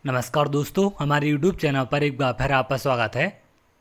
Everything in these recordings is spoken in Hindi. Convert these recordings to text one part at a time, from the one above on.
नमस्कार दोस्तों, हमारे YouTube चैनल पर एक बार फिर आपका स्वागत है।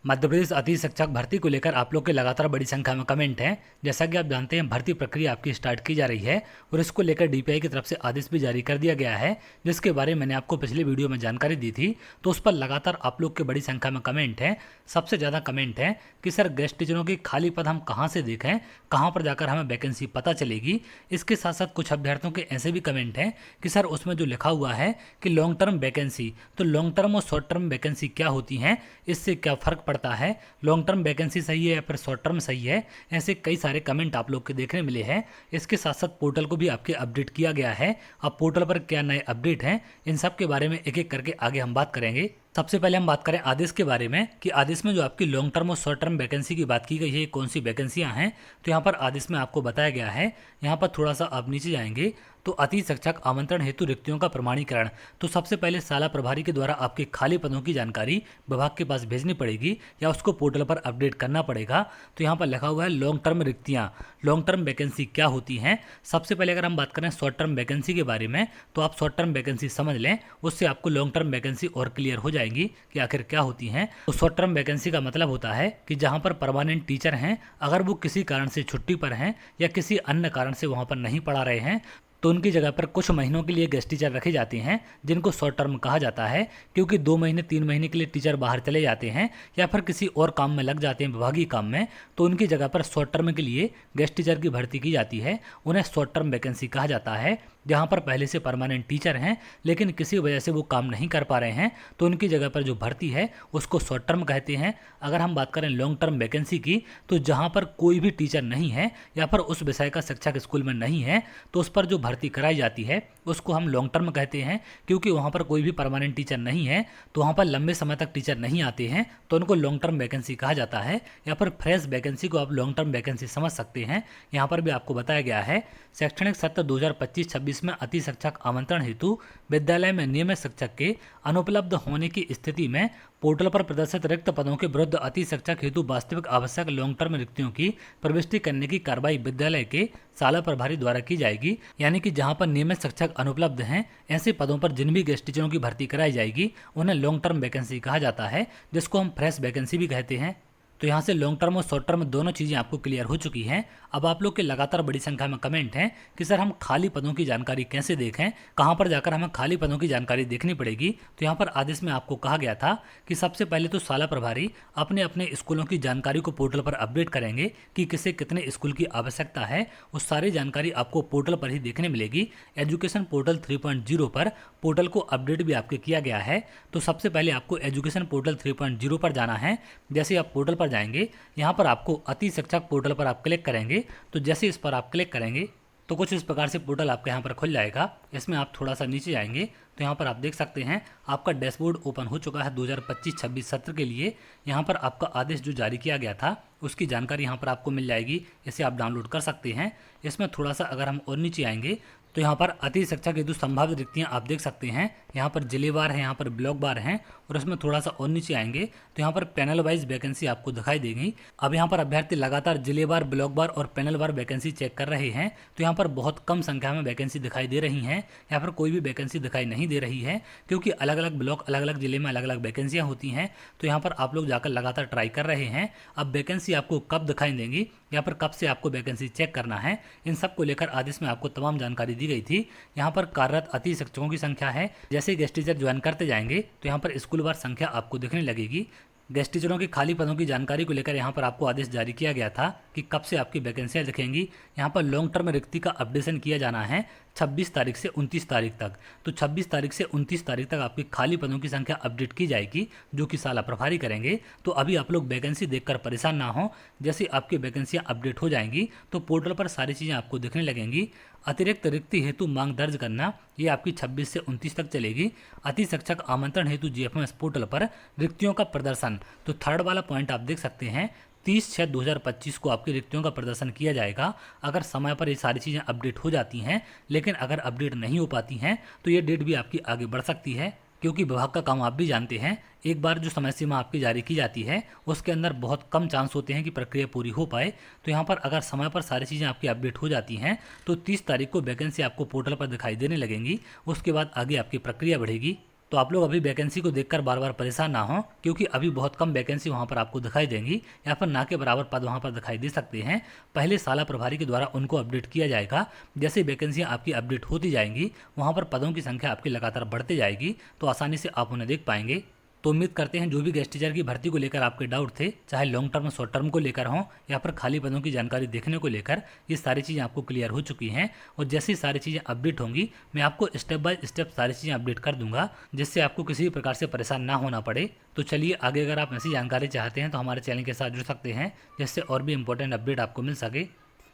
मध्य प्रदेश अति शिक्षक भर्ती को लेकर आप लोग के लगातार बड़ी संख्या में कमेंट हैं। जैसा कि आप जानते हैं, भर्ती प्रक्रिया आपकी स्टार्ट की जा रही है और इसको लेकर DPI की तरफ से आदेश भी जारी कर दिया गया है, जिसके बारे में मैंने आपको पिछले वीडियो में जानकारी दी थी। तो उस पर लगातार आप लोग के बड़ी संख्या में कमेंट हैं। सबसे ज़्यादा कमेंट है कि सर गेस्ट टीचरों के खाली पद हम कहाँ से देखें, कहाँ पर जाकर हमें वैकेंसी पता चलेगी। इसके साथ साथ कुछ अभ्यर्थियों के ऐसे भी कमेंट हैं कि सर उसमें जो लिखा हुआ है कि लॉन्ग टर्म वैकेंसी, तो लॉन्ग टर्म और शॉर्ट टर्म वैकेंसी क्या होती हैं, इससे क्या फ़र्क पड़ता है, लॉन्ग टर्म वैकेंसी सही है या फिर शॉर्ट टर्म सही है। ऐसे कई सारे कमेंट आप लोग के देखने मिले हैं। इसके साथ साथ पोर्टल को भी आपके अपडेट किया गया है। अब पोर्टल पर क्या नए अपडेट हैं, इन सब के बारे में एक एक करके आगे हम बात करेंगे। सबसे पहले हम बात करें आदेश के बारे में कि आदेश में जो आपकी लॉन्ग टर्म और शॉर्ट टर्म वैकेंसी की बात की गई है, कौन सी वैकेंसियां हैं। तो यहाँ पर आदेश में आपको बताया गया है। यहाँ पर थोड़ा सा आप नीचे जाएंगे तो अति शिक्षक आमंत्रण हेतु रिक्तियों का प्रमाणीकरण। तो सबसे पहले शाला प्रभारी के द्वारा आपके खाली पदों की जानकारी विभाग के पास भेजनी पड़ेगी या उसको पोर्टल पर अपडेट करना पड़ेगा। तो यहाँ पर लिखा हुआ है लॉन्ग टर्म रिक्तियाँ, लॉन्ग टर्म वैकेंसी क्या होती हैं। सबसे पहले अगर हम बात करें शॉर्ट टर्म वैकेंसी के बारे में, तो आप शॉर्ट टर्म वैकेंसी समझ लें, उससे आपको लॉन्ग टर्म वैकेंसी और क्लियर हो जाएंगी कि आखिर क्या होती हैं। तो शॉर्ट टर्म वैकेंसी का मतलब होता है कि जहाँ पर परमानेंट टीचर हैं, अगर वो किसी कारण से छुट्टी पर हैं या किसी अन्य कारण से वहाँ पर नहीं पढ़ा रहे हैं, तो उनकी जगह पर कुछ महीनों के लिए गेस्ट टीचर रखे जाते हैं, जिनको शॉर्ट टर्म कहा जाता है। क्योंकि 2 महीने 3 महीने के लिए टीचर बाहर चले जाते हैं या फिर किसी और काम में लग जाते हैं, विभागीय काम में, तो उनकी जगह पर शॉर्ट टर्म के लिए गेस्ट टीचर की भर्ती की जाती है। उन्हें शॉर्ट टर्म वैकेंसी कहा जाता है। जहाँ पर पहले से परमानेंट टीचर हैं लेकिन किसी वजह से वो काम नहीं कर पा रहे हैं, तो उनकी जगह पर जो भर्ती है उसको शॉर्ट टर्म कहते हैं। अगर हम बात करें लॉन्ग टर्म वैकेंसी की, तो जहाँ पर कोई भी टीचर नहीं है या फिर उस विषय का शिक्षक स्कूल में नहीं है, तो उस पर जो भर्ती कराई जाती है उसको हम लॉन्ग टर्म कहते हैं। क्योंकि वहाँ पर कोई भी परमानेंट टीचर नहीं है, तो वहाँ पर लंबे समय तक टीचर नहीं आते हैं, तो उनको लॉन्ग टर्म वैकेंसी कहा जाता है। या फिर फ्रेश वैकेंसी को आप लॉन्ग टर्म वैकेंसी समझ सकते हैं। यहाँ पर भी आपको बताया गया है शैक्षणिक सत्र 2025-26 में अति शिक्षक आमंत्रण हेतु विद्यालय में नियमित शिक्षक के अनुपलब्ध होने की स्थिति में पोर्टल पर प्रदर्शित रिक्त पदों के विरुद्ध अति शिक्षक हेतु वास्तविक आवश्यक लॉन्ग टर्म रिक्तियों की प्रविष्टि करने की कार्रवाई विद्यालय के शाला प्रभारी द्वारा की जाएगी। यानी कि जहां पर नियमित शिक्षक अनुपलब्ध हैं, ऐसे पदों पर जिन भी गेस्ट टीचरों की भर्ती कराई जाएगी उन्हें लॉन्ग टर्म वैकेंसी कहा जाता है, जिसको हम फ्रेश वैकेंसी भी कहते हैं। तो यहाँ से लॉन्ग टर्म और शॉर्ट टर्म दोनों चीज़ें आपको क्लियर हो चुकी हैं। अब आप लोग के लगातार बड़ी संख्या में कमेंट हैं कि सर हम खाली पदों की जानकारी कैसे देखें, कहाँ पर जाकर हमें खाली पदों की जानकारी देखनी पड़ेगी। तो यहाँ पर आदेश में आपको कहा गया था कि सबसे पहले तो शाला प्रभारी अपने अपने स्कूलों की जानकारी को पोर्टल पर अपडेट करेंगे कि किसे कितने स्कूल की आवश्यकता है। उस सारी जानकारी आपको पोर्टल पर ही देखने मिलेगी। एजुकेशन पोर्टल 3.0 पर पोर्टल को अपडेट भी आपके किया गया है। तो सबसे पहले आपको एजुकेशन पोर्टल 3.0 पर जाना है। जैसे आप पोर्टल पर जाएंगे, यहाँ पर आपको अति शिक्षक पोर्टल पर आप क्लिक करेंगे। तो जैसे इस पर आप क्लिक करेंगे तो कुछ इस प्रकार से पोर्टल आपके यहाँ पर खुल जाएगा। इसमें आप थोड़ा सा नीचे जाएंगे तो यहाँ पर आप देख सकते हैं आपका डैशबोर्ड ओपन हो चुका है 2025-26 सत्र के लिए। यहाँ पर आपका आदेश जो जारी किया गया था उसकी जानकारी यहाँ पर आपको मिल जाएगी। इसे आप डाउनलोड कर सकते हैं। इसमें थोड़ा सा अगर हम और नीचे आएंगे तो यहाँ पर अति शिक्षक हेतु संभावित रिक्तियाँ आप देख सकते हैं। यहाँ पर जिलेवार है, यहाँ पर ब्लॉक बार हैं, और इसमें थोड़ा सा और नीचे आएंगे तो यहाँ पर पैनल वाइज वैकेंसी आपको दिखाई देगी। अब यहाँ पर अभ्यर्थी लगातार जिलेवार, ब्लॉक बार और पैनल वार वैकेंसी चेक कर रहे हैं। तो यहाँ पर बहुत कम संख्या में वैकेंसी दिखाई दे रही हैं, या फिर कोई भी वैकेंसी दिखाई नहीं दे रही है, क्योंकि अलग अलग ब्लॉक, अलग अलग जिले में अलग अलग वैकेंसियाँ होती हैं। तो यहाँ पर आप लोग जाकर लगातार ट्राई कर रहे हैं। अब वैकेंसी आपको कब दिखाई देंगी या फिर कब से आपको वैकेंसी चेक करना है, इन सब को लेकर आदेश में आपको तमाम जानकारी दी गई थी। यहाँ पर कार्यरत अति शिक्षकों की संख्या है। जैसे गेस्ट टीचर ज्वाइन करते जाएंगे तो यहाँ पर स्कूल वार संख्या आपको दिखने लगेगी। गेस्ट टीचरों की खाली पदों की जानकारी को लेकर यहाँ पर आपको आदेश जारी किया गया था कि कब से आपकी वैकेंसियाँ दिखेंगी। यहाँ पर लॉन्ग टर्म रिक्ति का अपडेशन किया जाना है 26 तारीख से 29 तारीख तक। तो 26 तारीख से 29 तारीख तक आपकी खाली पदों की संख्या अपडेट की जाएगी, जो कि शाला प्रभारी करेंगे। तो अभी आप लोग वैकेंसी देखकर परेशान ना हो। जैसे आपकी वैकेंसियाँ अपडेट हो जाएंगी तो पोर्टल पर सारी चीज़ें आपको दिखने लगेंगी। अतिरिक्त रिक्ति हेतु मांग दर्ज करना, ये आपकी 26 से 29 तक चलेगी। अति शिक्षक आमंत्रण हेतु GFMS पोर्टल पर रिक्तियों का प्रदर्शन, तो थर्ड वाला पॉइंट आप देख सकते हैं 30/6/2025 को आपकी रिक्तियों का प्रदर्शन किया जाएगा। अगर समय पर ये सारी चीज़ें अपडेट हो जाती हैं, लेकिन अगर अपडेट नहीं हो पाती हैं तो ये डेट भी आपकी आगे बढ़ सकती है। क्योंकि विभाग का काम आप भी जानते हैं, एक बार जो समय सीमा आपकी जारी की जाती है उसके अंदर बहुत कम चांस होते हैं कि प्रक्रिया पूरी हो पाए। तो यहाँ पर अगर समय पर सारी चीज़ें आपकी अपडेट हो जाती हैं तो 30 तारीख को वैकेंसी आपको पोर्टल पर दिखाई देने लगेंगी। उसके बाद आगे आपकी प्रक्रिया बढ़ेगी। तो तो आप लोग अभी वैकेंसी को देखकर बार बार परेशान ना हो, क्योंकि अभी बहुत कम वैकेंसी वहाँ पर आपको दिखाई देंगी या फिर ना के बराबर पद वहाँ पर दिखाई दे सकते हैं। पहले साला प्रभारी के द्वारा उनको अपडेट किया जाएगा। जैसे वैकेंसियाँ आपकी अपडेट होती जाएंगी, वहाँ पर पदों की संख्या आपकी लगातार बढ़ती जाएगी, तो आसानी से आप उन्हें देख पाएंगे। तो उम्मीद करते हैं जो भी गेस्ट टीचर की भर्ती को लेकर आपके डाउट थे, चाहे लॉन्ग टर्म शॉर्ट टर्म को लेकर हों या फिर खाली पदों की जानकारी देखने को लेकर, ये सारी चीज़ें आपको क्लियर हो चुकी हैं। और जैसे ही सारी चीज़ें अपडेट होंगी, मैं आपको स्टेप बाय स्टेप सारी चीज़ें अपडेट कर दूंगा, जिससे आपको किसी भी प्रकार से परेशान ना होना पड़े। तो चलिए आगे अगर आप ऐसी जानकारी चाहते हैं तो हमारे चैनल के साथ जुड़ सकते हैं, जिससे और भी इंपॉर्टेंट अपडेट आपको मिल सके।